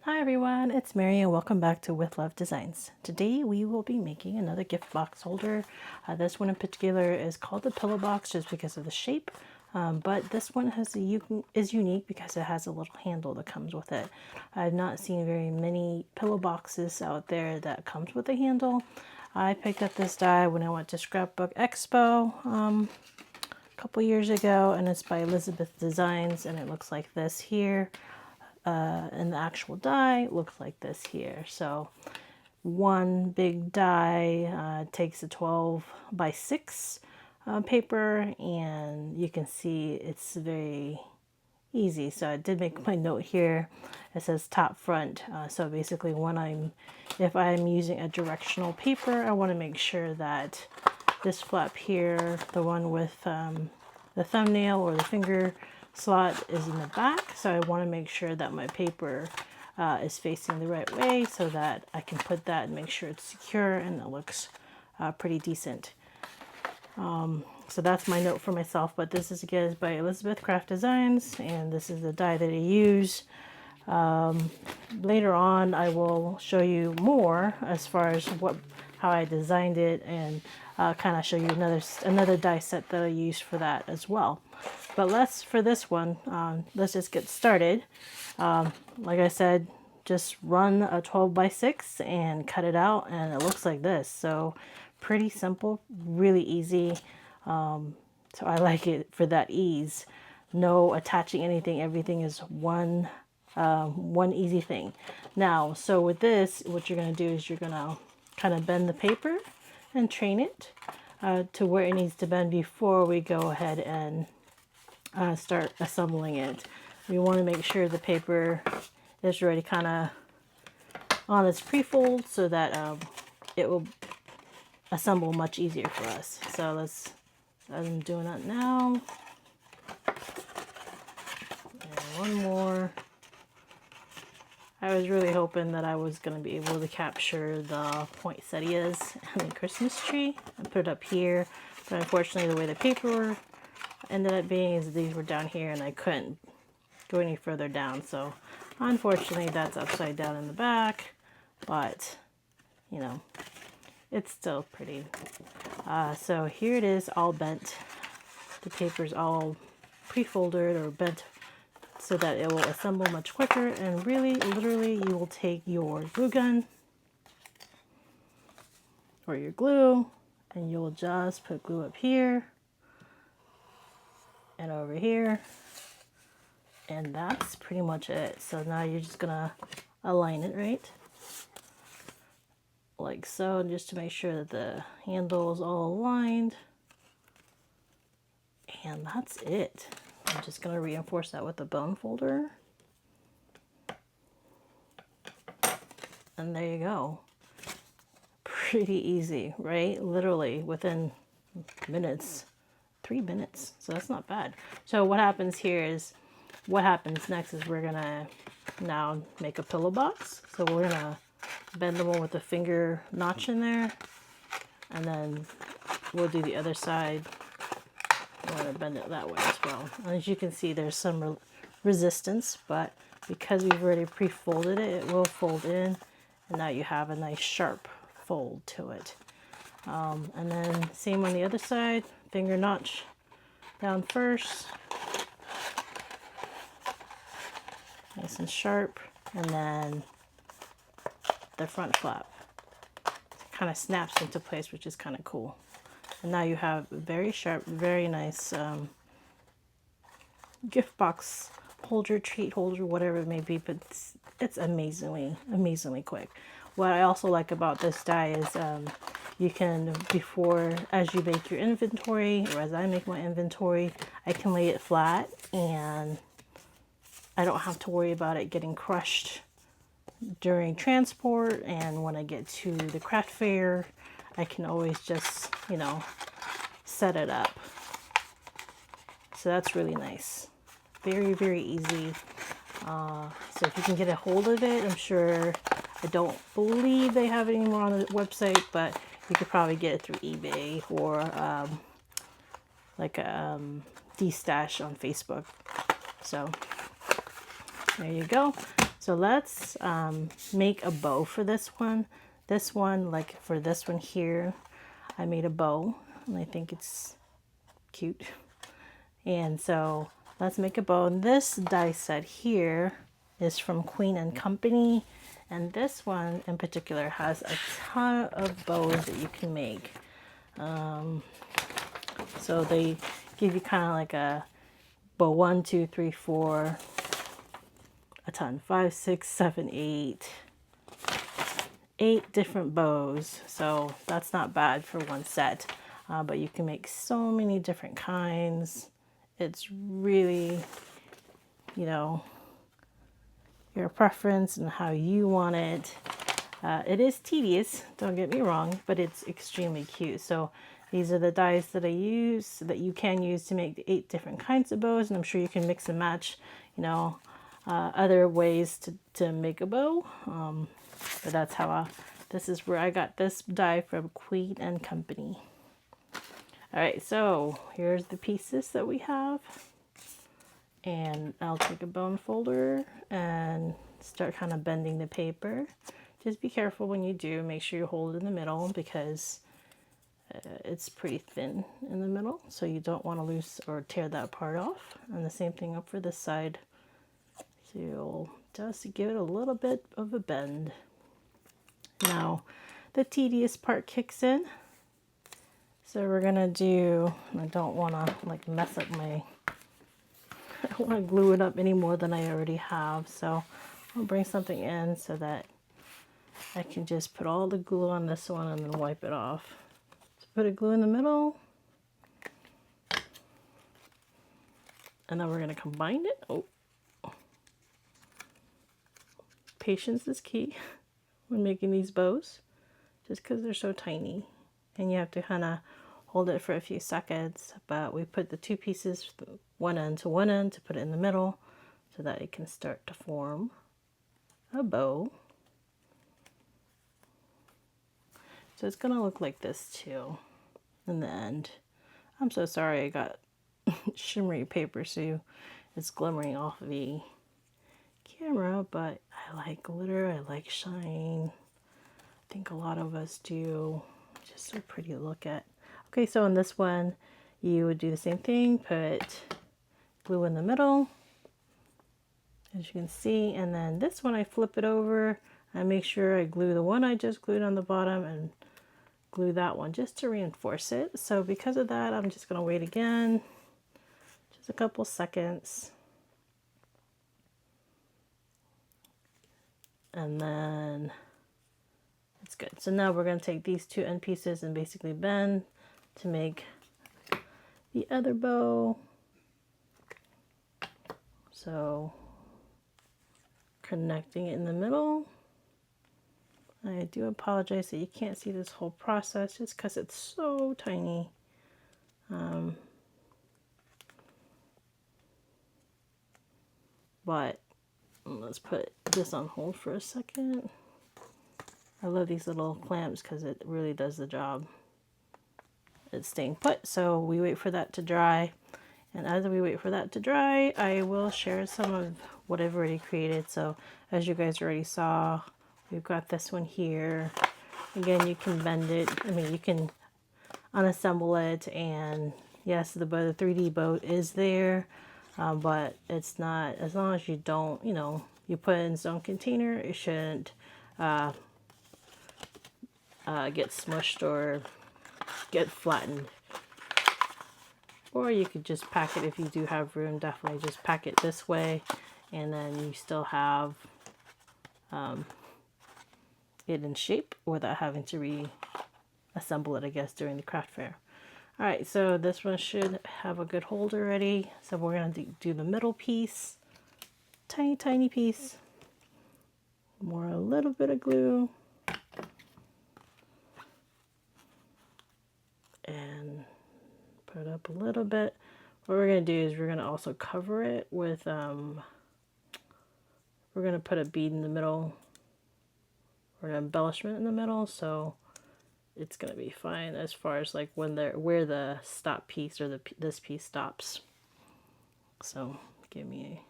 Hi everyone, it's Mary and welcome back to With Love Designs. Today we will be making another gift box holder. This one in particular is called the pillow box just because of the shape, but this one is unique because it has a little handle that comes with it. I've not seen very many pillow boxes out there that comes with a handle. I picked up this die when I went to Scrapbook Expo a couple years ago, and it's by Elizabeth Designs, and it looks like this here. And the actual die looks like this here. So one big die takes a 12 by 6 paper, and you can see it's very easy. So I did make my note here. It says top front. So basically if I'm using a directional paper, I want to make sure that this flap here, the one with the thumbnail or the finger slot, is in the back. So I want to make sure that my paper is facing the right way so that I can put that and make sure it's secure and it looks pretty decent. So that's my note for myself, but this is again by Elizabeth Craft Designs, and this is the die that I use. Later on I will show you more as far as how I designed it, and kind of show you another die set that I use for that as well. But for this one, let's just get started. Like I said, just run a 12 by 6 and cut it out, and it looks like this. So pretty simple, really easy. So I like it for that ease. No attaching anything. Everything is one easy thing. Now, so with this, what you're going to do is you're going to kind of bend the paper and train it to where it needs to bend before we go ahead and start assembling it. We want to make sure the paper is already kind of on its pre-fold so that it will assemble much easier for us. So I'm doing that now. And one more. I was really hoping that I was going to be able to capture the poinsettias and the Christmas tree and put it up here, but unfortunately the way the paper ended up being is these were down here and I couldn't go any further down. So unfortunately that's upside down in the back, but you know, it's still pretty. So here it is, all bent. The paper's all pre-folded or bent so that it will assemble much quicker, and really literally you will take your glue gun or your glue and you'll just put glue up here and over here, and that's pretty much it. So now you're just gonna align it right like so, just to make sure that the handle is all aligned, and that's it. I'm just gonna reinforce that with a bone folder, and there you go. Pretty easy, right? Literally within minutes. 3 minutes, so that's not bad. So what happens next is we're gonna now make a pillow box. So we're gonna bend the one with the finger notch in there, and then we'll do the other side. I'm gonna bend it that way as well. And as you can see, there's some resistance, but because we've already pre-folded it, it will fold in, and now you have a nice sharp fold to it. And then same on the other side, finger notch down first, nice and sharp, and then the front flap kind of snaps into place, which is kind of cool. And now you have a very sharp, very nice gift box holder, treat holder, whatever it may be, but it's amazingly quick. What I also like about this die is you can, as you make your inventory, or as I make my inventory, I can lay it flat and I don't have to worry about it getting crushed during transport. And when I get to the craft fair, I can always just, set it up. So that's really nice. Very, very easy. So if you can get a hold of it, I'm sure, I don't believe they have it anymore on the website, but you could probably get it through eBay or like a D-Stash on Facebook. So there you go. So let's make a bow for this one. This one, like for this one here, I made a bow and I think it's cute. And so let's make a bow. And this die set here is from Queen and Company. And this one in particular has a ton of bows that you can make. So they give you kind of like a bow 1, 2, 3, 4, a ton, 5, 6, 7, 8. 8 different bows. So that's not bad for one set. But you can make so many different kinds. It's really, you know, your preference and how you want it. It is tedious, don't get me wrong, but it's extremely cute. So these are the dies that I use, that you can use to make the 8 different kinds of bows. And I'm sure you can mix and match, you know, other ways to make a bow. But that's how this is where I got this die from Queen and Company. All right, so here's the pieces that we have. And I'll take a bone folder and start kind of bending the paper. Just be careful when you do. Make sure you hold it in the middle because it's pretty thin in the middle. So you don't want to lose or tear that part off. And the same thing up for this side. So you'll just give it a little bit of a bend. Now, the tedious part kicks in. So we're going to do, I don't want to like mess up my, I don't want to glue it up any more than I already have. So I'll bring something in so that I can just put all the glue on this one and then wipe it off. So put a glue in the middle. And then we're going to combine it. Oh. Patience is key when making these bows, just because they're so tiny. And you have to kind of hold it for a few seconds. But we put the 2 pieces, one end to one end, to put it in the middle so that it can start to form a bow. So it's going to look like this too in the end. I'm so sorry I got shimmery paper, so it's glimmering off the camera, but I like glitter, I like shine. I think a lot of us do. Just so pretty to look at. Okay, so in this one, you would do the same thing, put glue in the middle, as you can see, and then this one I flip it over. I make sure I glue the one I just glued on the bottom and glue that one just to reinforce it. So because of that, I'm just going to wait again, just a couple seconds. And then it's good. So now we're going to take these 2 end pieces and basically bend to make the other bow. So connecting it in the middle. I do apologize that you can't see this whole process just because it's so tiny. But let's put this on hold for a second. I love these little clamps because it really does the job. It's staying put, so we wait for that to dry. And as we wait for that to dry, I will share some of what I've already created. So as you guys already saw, we've got this one here. Again, you can bend it. I mean, you can unassemble it. And yes, the 3D boat is there, but it's not, as long as you don't, you know, you put it in its own container, it shouldn't get smushed or get flattened. Or you could just pack it if you do have room. Definitely just pack it this way, and then you still have it in shape without having to reassemble it, I guess, during the craft fair. All right, so this one should have a good hold already. So we're going to do the middle piece, tiny, tiny piece. More a little bit of glue. And put it up a little bit. What we're going to do is we're going to also cover it with, we're going to put a bead in the middle, or an embellishment in the middle, so it's going to be fine as far as like when they're, where the stop piece or this piece stops. So give me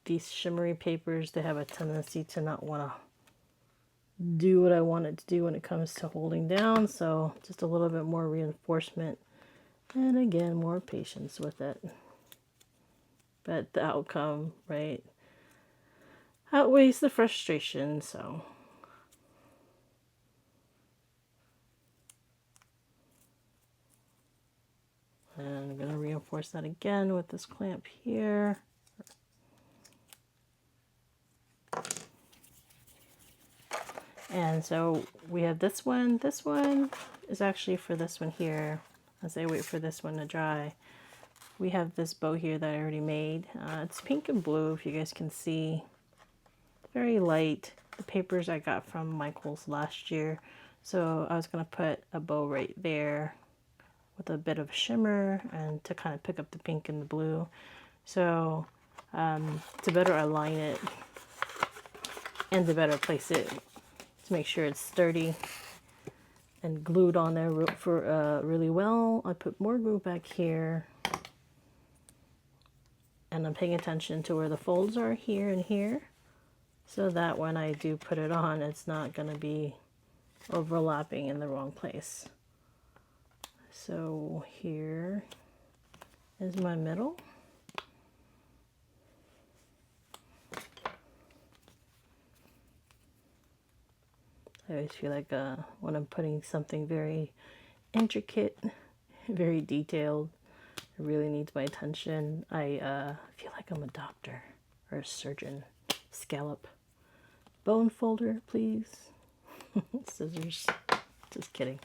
these shimmery papers, they have a tendency to not want to do what I want it to do when it comes to holding down. So just a little bit more reinforcement, and again, more patience with it. But the outcome, right, outweighs the frustration, so. And I'm going to reinforce that again with this clamp here. And so we have this one. This one is actually for this one here. As I wait for this one to dry, we have this bow here that I already made. It's pink and blue, if you guys can see. Very light. The papers I got from Michael's last year. So I was going to put a bow right there with a bit of shimmer and to kind of pick up the pink and the blue. So to better align it and to better place it, to make sure it's sturdy and glued on there for really well, I put more glue back here. And I'm paying attention to where the folds are here and here, so that when I do put it on, it's not going to be overlapping in the wrong place. So here is my middle. I always feel like when I'm putting something very intricate, very detailed, it really needs my attention. I feel like I'm a doctor or a surgeon. Scallop. Bone folder, please. Scissors. Just kidding.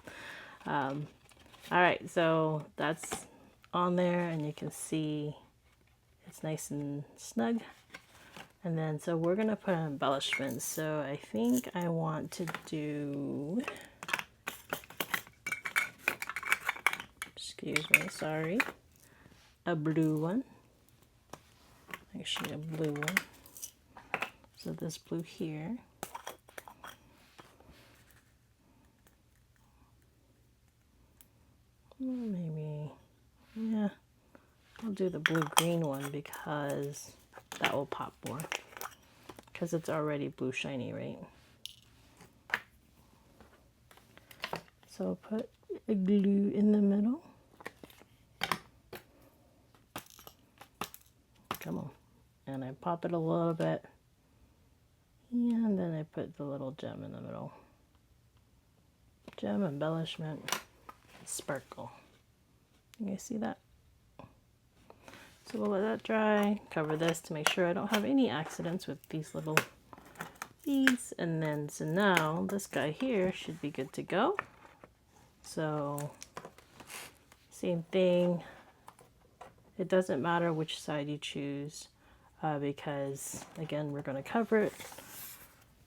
All right, so that's on there, and you can see it's nice and snug. And then, so we're going to put embellishments. So I think I want to do, excuse me, sorry, a blue one. Actually, a blue one. So this blue here. Maybe, yeah, I'll do the blue-green one because that will pop more. Because it's already blue shiny, right? So I'll put a glue in the middle. Come on. And I pop it a little bit. And then I put the little gem in the middle. Gem embellishment. Sparkle. You guys see that? So we'll let that dry. Cover this to make sure I don't have any accidents with these little beads. And then, so now this guy here should be good to go. So same thing. It doesn't matter which side you choose because again, we're going to cover it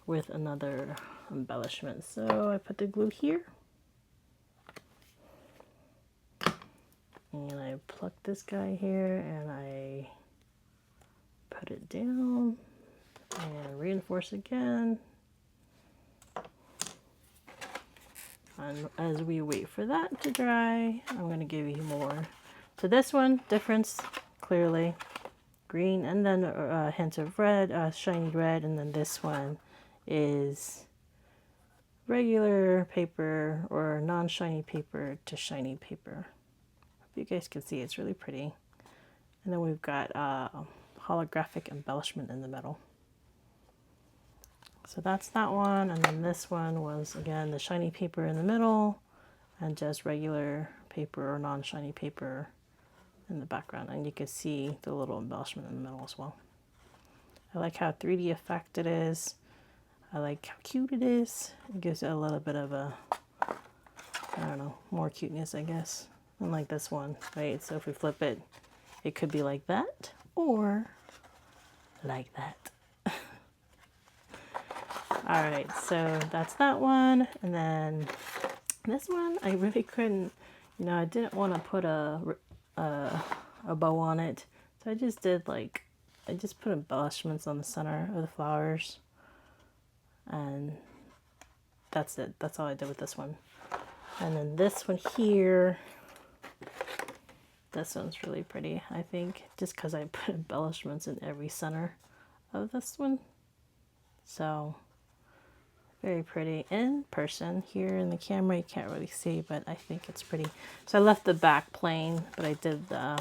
with another embellishment. So I put the glue here. And I pluck this guy here and I put it down and reinforce again. And as we wait for that to dry, I'm going to give you more. So this one, difference, clearly. Green and then a hint of red, shiny red. And then this one is regular paper or non-shiny paper to shiny paper. You guys can see it's really pretty. And then we've got holographic embellishment in the middle. So that's that one. And then this one was, again, the shiny paper in the middle and just regular paper or non-shiny paper in the background. And you can see the little embellishment in the middle as well. I like how 3D effect it is. I like how cute it is. It gives it a little bit of a, I don't know, more cuteness, I guess. Unlike this one, right? So if we flip it, it could be like that or like that. All right, so that's that one. And then this one, I really couldn't, I didn't want to put a bow on it. So I just did like, I just put embellishments on the center of the flowers. And that's it. That's all I did with this one. And then this one here, this one's really pretty, I think, just because I put embellishments in every center of this one. So very pretty in person. Here in the camera you can't really see, but I think it's pretty. So I left the back plain, but I did kind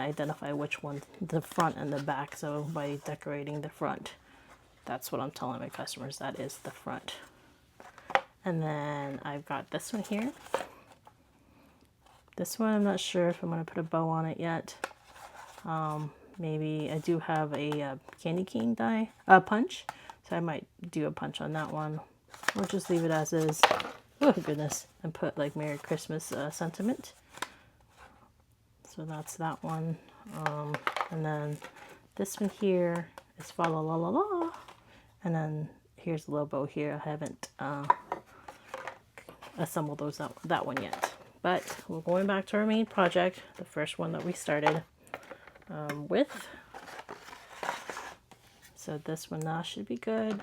of identify which one, the front and the back. So by decorating the front, that's what I'm telling my customers, that is the front. And then I've got this one here. This one I'm not sure if I'm going to put a bow on it yet. Maybe I do have a candy cane die punch, so I might do a punch on that one. We'll just leave it as is. Oh goodness, and put like Merry Christmas sentiment. So that's that one. And then this one here is fa la la la la. And then here's a little bow here. I haven't assembled that one yet. But we're going back to our main project, the first one that we started with. So this one now should be good.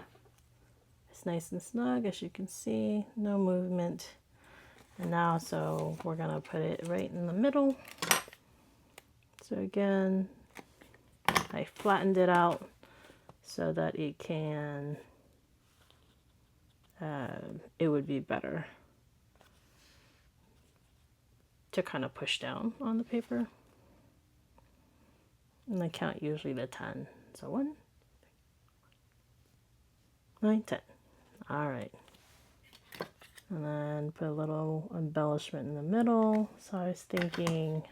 It's nice and snug, as you can see, no movement. And now, so we're gonna put it right in the middle. So again, I flattened it out so that it can, it would be better to kind of push down on the paper. And I count usually the 10. So 1, 9, 10. All right. And then put a little embellishment in the middle. So I was thinking,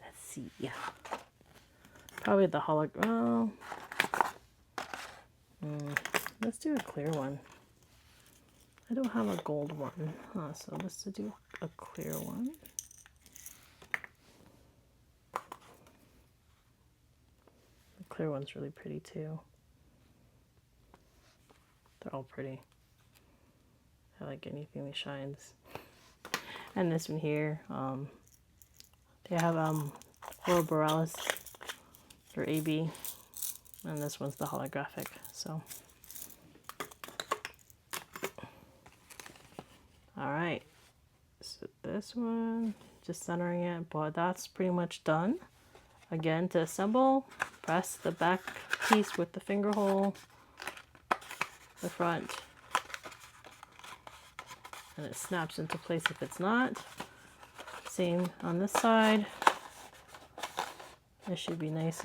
let's see, yeah, probably the hologram. Let's do a clear one. I don't have a gold one, so let's do a clear one. The clear one's really pretty too. They're all pretty. I like anything that shines. And this one here, they have Ouroboros or AB, and this one's the holographic. So, all right. So this one, just centering it, but that's pretty much done. Again, to assemble, press the back piece with the finger hole, the front, and it snaps into place if it's not. Same on this side. It should be nice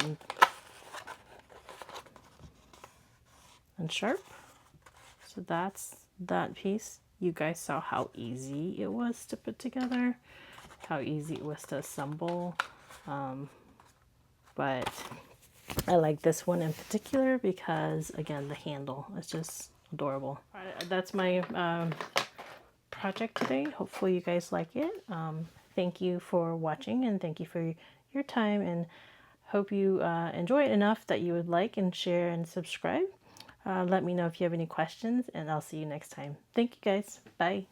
and sharp. So that's that piece. You guys saw how easy it was to put together, how easy it was to assemble. But I like this one in particular because, again, the handle is just adorable. All right, that's my project today. Hopefully you guys like it. Thank you for watching, and thank you for your time, and hope you enjoy it enough that you would like and share and subscribe. Let me know if you have any questions, and I'll see you next time. Thank you guys. Bye.